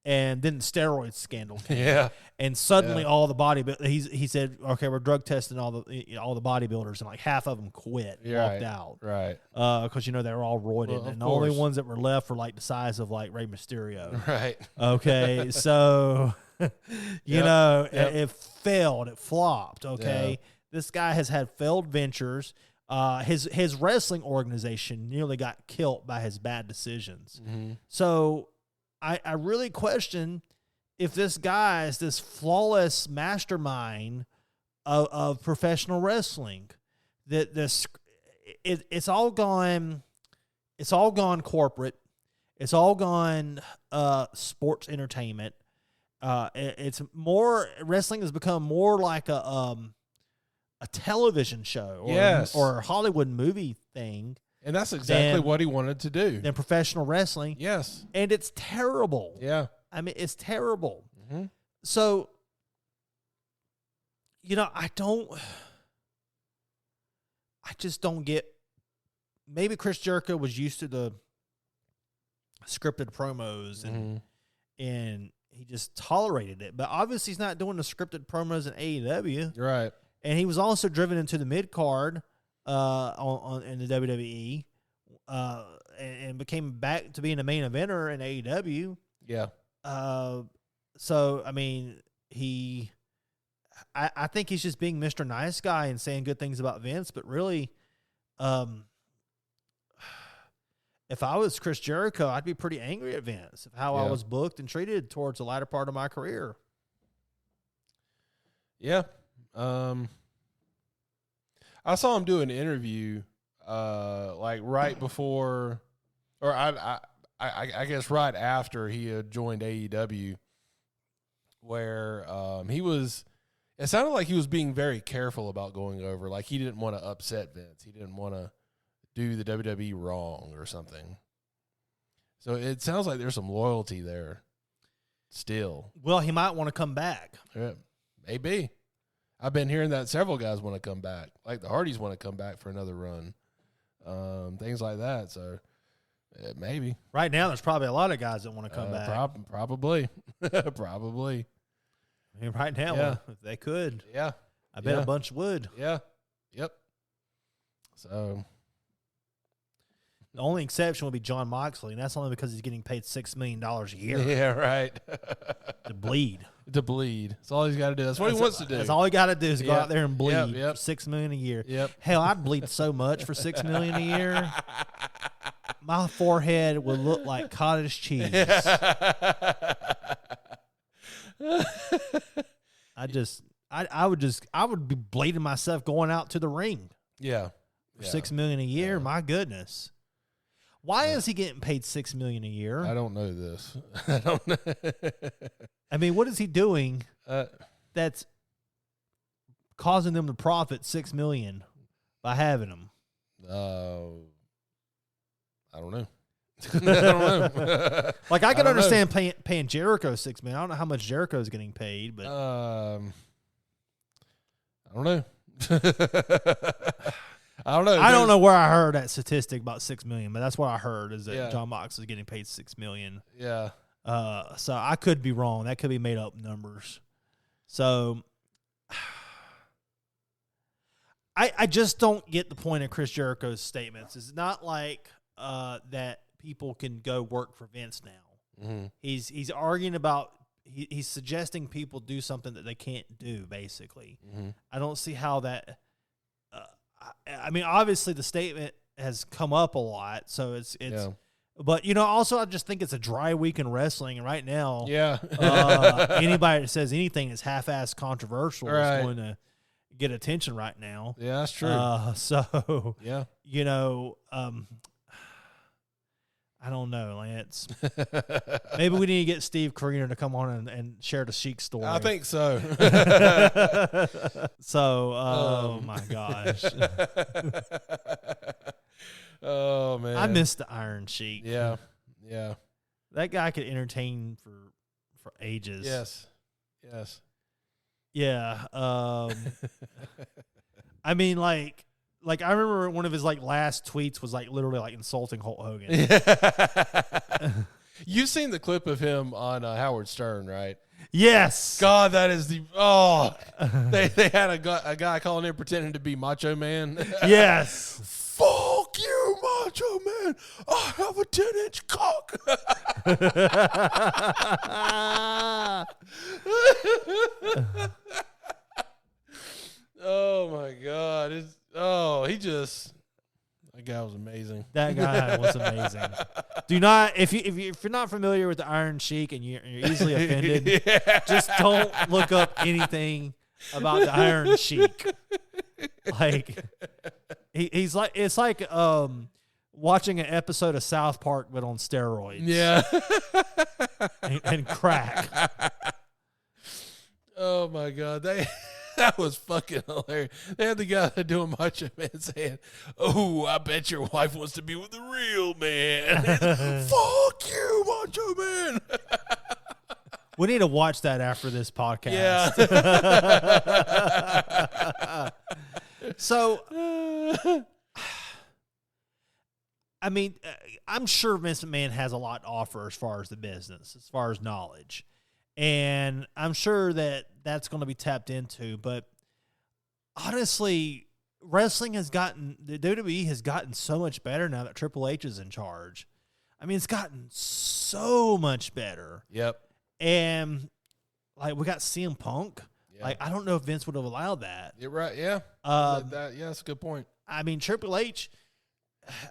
and then the steroid scandal came. Yeah. And suddenly all the he said, okay, we're drug testing all the bodybuilders, and like half of them quit, walked out. Right. Because, they were all roided. Well, and the only ones that were left were like the size of like Rey Mysterio. Right. Okay. So, it failed. It flopped. Okay. Yeah. This guy has had failed ventures. His wrestling organization nearly got killed by his bad decisions. So I really question if this guy is this flawless mastermind of professional wrestling. That it's all gone corporate. It's all gone sports entertainment. It's more, wrestling has become more like a television show or a Hollywood movie thing. And that's exactly what he wanted to do. Than professional wrestling. Yes. And it's terrible. Yeah. I mean, it's terrible. So, I just don't get, maybe Chris Jericho was used to the scripted promos and he just tolerated it. But obviously he's not doing the scripted promos in AEW. Right. And he was also driven into the mid card in the WWE, and became back to being a main eventer in AEW. Yeah. So I mean, I think he's just being Mr. Nice Guy and saying good things about Vince, but really, if I was Chris Jericho, I'd be pretty angry at Vince of how I was booked and treated towards the latter part of my career. Yeah. I saw him do an interview, like right before, or I guess right after he had joined AEW, where it sounded like he was being very careful about going over. Like he didn't want to upset Vince. He didn't want to do the WWE wrong or something. So it sounds like there's some loyalty there still. Well, he might want to come back. Yeah, maybe. I've been hearing that several guys want to come back. Like the Hardys want to come back for another run. Things like that. So maybe. Right now, there's probably a lot of guys that want to come back. Probably. Probably. I mean, right now, if they could. Yeah. I bet a bunch would. Yeah. Yep. So. The only exception would be John Moxley, and that's only because he's getting paid $6 million a year. Yeah, right. To bleed. To bleed. That's all he's got to do. That's what he wants to do. That's all he got to do is go out there and bleed. Yep. $6 million a year. Yep. Hell, I'd bleed so much for $6 million a year. My forehead would look like cottage cheese. I would be bleeding myself going out to the ring. Yeah. For $6 million a year. Yeah. My goodness. Why is he getting paid $6 million a year? I don't know this. I don't know. I mean, what is he doing that's causing them to profit $6 million by having him? I don't know. I don't know. Like I can don't know. understand paying Jericho $6 million. I don't know how much Jericho is getting paid, but I don't know. I don't know. I don't know where I heard that statistic about $6 million, but that's what I heard is that Yeah. John Mox is getting paid $6 million. Yeah. So I could be wrong. That could be made up numbers. So I just don't get the point of Chris Jericho's statements. It's not like that people can go work for Vince now. Mm-hmm. He's arguing about he's suggesting people do something that they can't do. Basically, Mm-hmm. I don't see how that. I mean, obviously the statement has come up a lot, so it's. Yeah. But also I just think it's a dry week in wrestling, and right now, Yeah. anybody that says anything that's half-assed controversial Right. is going to get attention right now. Yeah, that's true. So Yeah. I don't know, Lance. Maybe we need to get Steve Carino to come on and share the Sheik story. I think so. So, oh my gosh. Oh man. I miss the Iron Sheik. Yeah. Yeah. That guy could entertain for ages. Yes. Yes. Yeah. I mean, like I remember one of his last tweets was literally insulting Hulk Hogan. You've seen the clip of him on Howard Stern, right? Yes. God, that is they had a guy calling in pretending to be Macho Man. Yes. Fuck you, Macho Man. I have a 10-inch cock. Oh my God. That guy was amazing. That guy was amazing. Do not if you're not familiar with the Iron Sheik and you're easily offended, just don't look up anything about the Iron Sheik. He's like it's like watching an episode of South Park but on steroids. Yeah. and crack. Oh my God. That was fucking hilarious. They had the guy doing Macho Man saying, "Oh, I bet your wife wants to be with the real man." Fuck you, Macho Man. We need to watch that after this podcast. Yeah. So, I mean, I'm sure Vince McMahon has a lot to offer as far as the business, as far as knowledge. And I'm sure that that's going to be tapped into. But honestly, wrestling the WWE has gotten so much better now that Triple H is in charge. I mean, it's gotten so much better. Yep. And we got CM Punk. Yeah. I don't know if Vince would have allowed that. You're right. Yeah. Yeah, that's a good point. I mean, Triple H,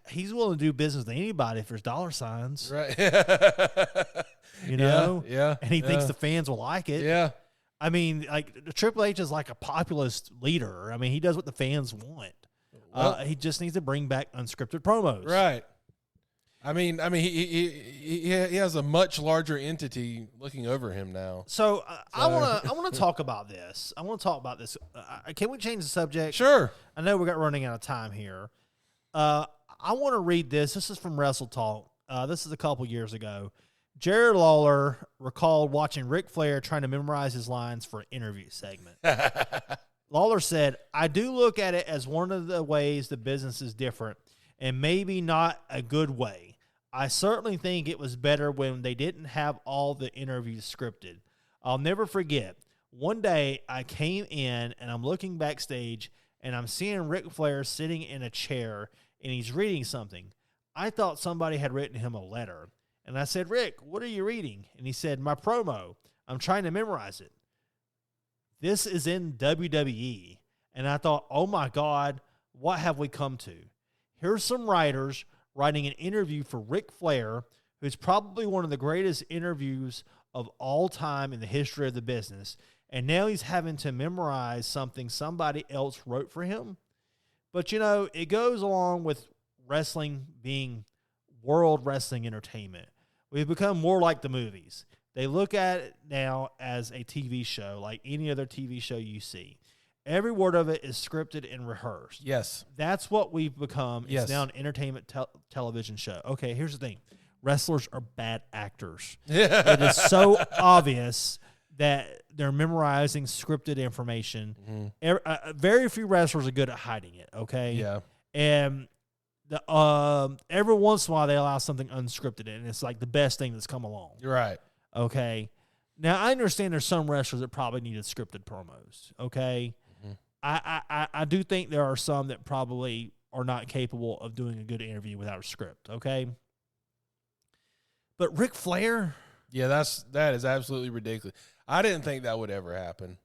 he's willing to do business with anybody if there's dollar signs. Right. You know? Yeah. And he thinks the fans will like it. Yeah. I mean, Triple H is like a populist leader. I mean, he does what the fans want. He just needs to bring back unscripted promos. Right. I mean, he has a much larger entity looking over him now. So I want to talk about this. Can we change the subject? Sure. I know we're running out of time here. I want to read this. This is from Wrestle Talk. This is a couple years ago. Jared Lawler recalled watching Ric Flair trying to memorize his lines for an interview segment. Lawler said, "I do look at it as one of the ways the business is different, and maybe not a good way. I certainly think it was better when they didn't have all the interviews scripted. I'll never forget, one day I came in and I'm looking backstage and I'm seeing Ric Flair sitting in a chair and he's reading something. I thought somebody had written him a letter. And I said, 'Rick, what are you reading?' And he said, 'My promo. I'm trying to memorize it.' This is in WWE. And I thought, oh my God, what have we come to? Here's some writers writing an interview for Ric Flair, who's probably one of the greatest interviews of all time in the history of the business. And now he's having to memorize something somebody else wrote for him. But, it goes along with wrestling being world wrestling entertainment. We've become more like the movies. They look at it now as a TV show, like any other TV show you see. Every word of it is scripted and rehearsed. Yes. That's what we've become. Yes. It's now an entertainment television show. Okay, here's the thing. Wrestlers are bad actors. Yeah. It is so obvious that they're memorizing scripted information. Very few wrestlers are good at hiding it, okay? Yeah. And every once in a while they allow something unscripted in, and it's like the best thing that's come along. You're right. Okay. Now, I understand there's some wrestlers that probably needed scripted promos, okay? I do think there are some that probably are not capable of doing a good interview without a script, okay? But Ric Flair? Yeah, that is absolutely ridiculous. I didn't think that would ever happen.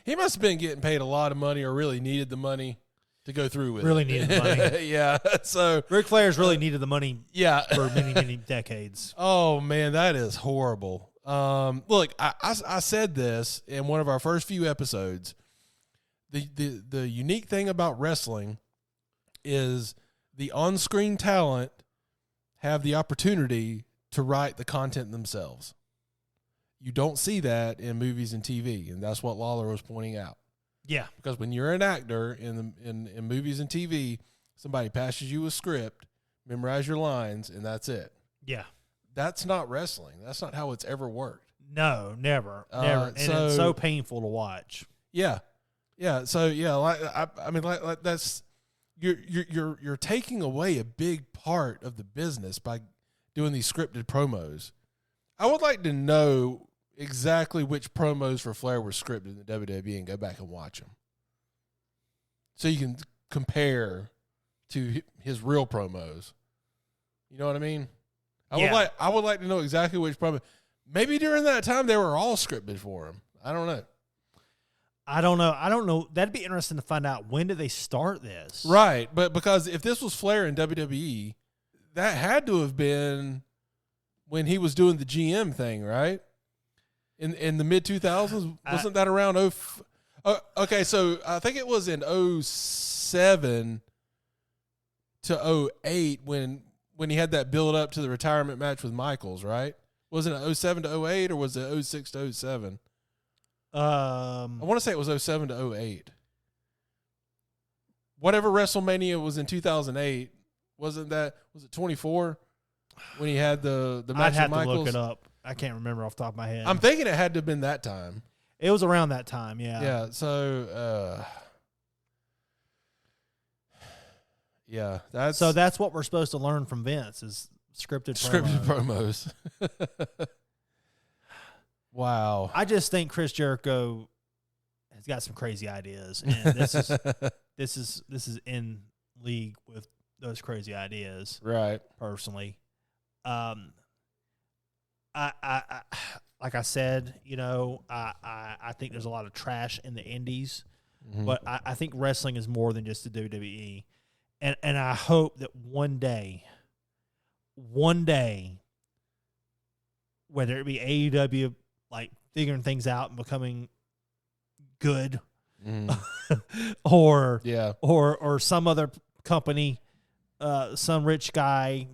He must have been getting paid a lot of money or really needed the money to go through with Really it. needed the money. Yeah, so Ric Flair's really needed the money yeah. for many, many decades. Oh, man, that is horrible. Look, I said this in one of our first few episodes. The unique thing about wrestling is the on-screen talent have the opportunity to write the content themselves. You don't see that in movies and TV, and that's what Lawler was pointing out. Yeah. Because when you're an actor in movies and TV, somebody passes you a script, memorize your lines, and that's it. Yeah. That's not wrestling. That's not how it's ever worked. No, never. Never. And it's so painful to watch. Yeah. Yeah. So yeah, I mean that's you're taking away a big part of the business by doing these scripted promos. I would like to know exactly which promos for Flair were scripted in the WWE and go back and watch them, so you can compare to his real promos. You know what I mean? I would like to know exactly which promo. Maybe during that time they were all scripted for him. I don't know. I don't know. That'd be interesting to find out. When did they start this? Right, but because if this was Flair in WWE, that had to have been when he was doing the GM thing, right? In the mid 2000s, wasn't that around okay, so I think it was in 07 to 08 when he had that build up to the retirement match with Michaels, right? Wasn't it 07 to 08 or was it 06 to 07? I want to say it was 07 to 08. Whatever WrestleMania was in 2008, was it 24 when he had the match I'd have with Michaels? to look it up. I can't remember off the top of my head. I'm thinking it had to have been that time. It was around that time, yeah. Yeah, so yeah, that's what we're supposed to learn from Vince is scripted promos. Wow. I just think Chris Jericho has got some crazy ideas, and this is in league with those crazy ideas. Right. Personally, I like I said, I think there's a lot of trash in the indies, but I think wrestling is more than just the WWE, and I hope that one day, whether it be AEW, like figuring things out and becoming good, or some other company, some rich guy,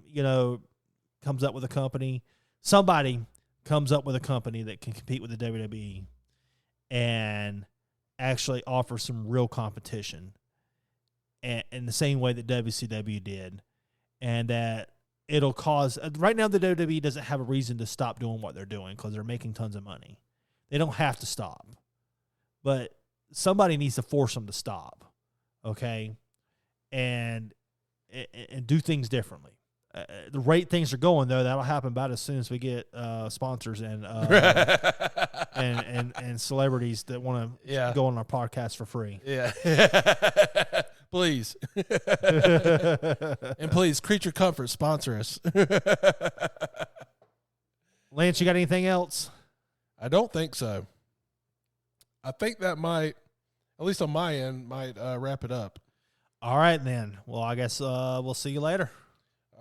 comes up with a company. Somebody comes up with a company that can compete with the WWE and actually offer some real competition, and in the same way that WCW did, and that it'll cause. Right now, the WWE doesn't have a reason to stop doing what they're doing because they're making tons of money. They don't have to stop, but somebody needs to force them to stop, okay, and do things differently. The rate things are going, though, that'll happen about as soon as we get sponsors and and celebrities that want to go on our podcast for free. Yeah. Please. And please, Creature Comfort, sponsor us. Lance, you got anything else? I don't think so. I think that might, at least on my end, wrap it up. All right, then. Well, I guess we'll see you later.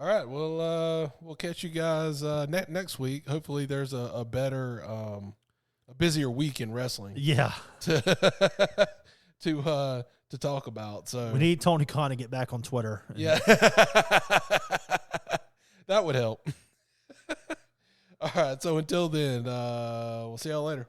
All right, we'll catch you guys next week. Hopefully, there's a better, a busier week in wrestling. Yeah, to talk about. So we need Tony Khan to get back on Twitter. Yeah, that would help. All right, so until then, we'll see y'all later.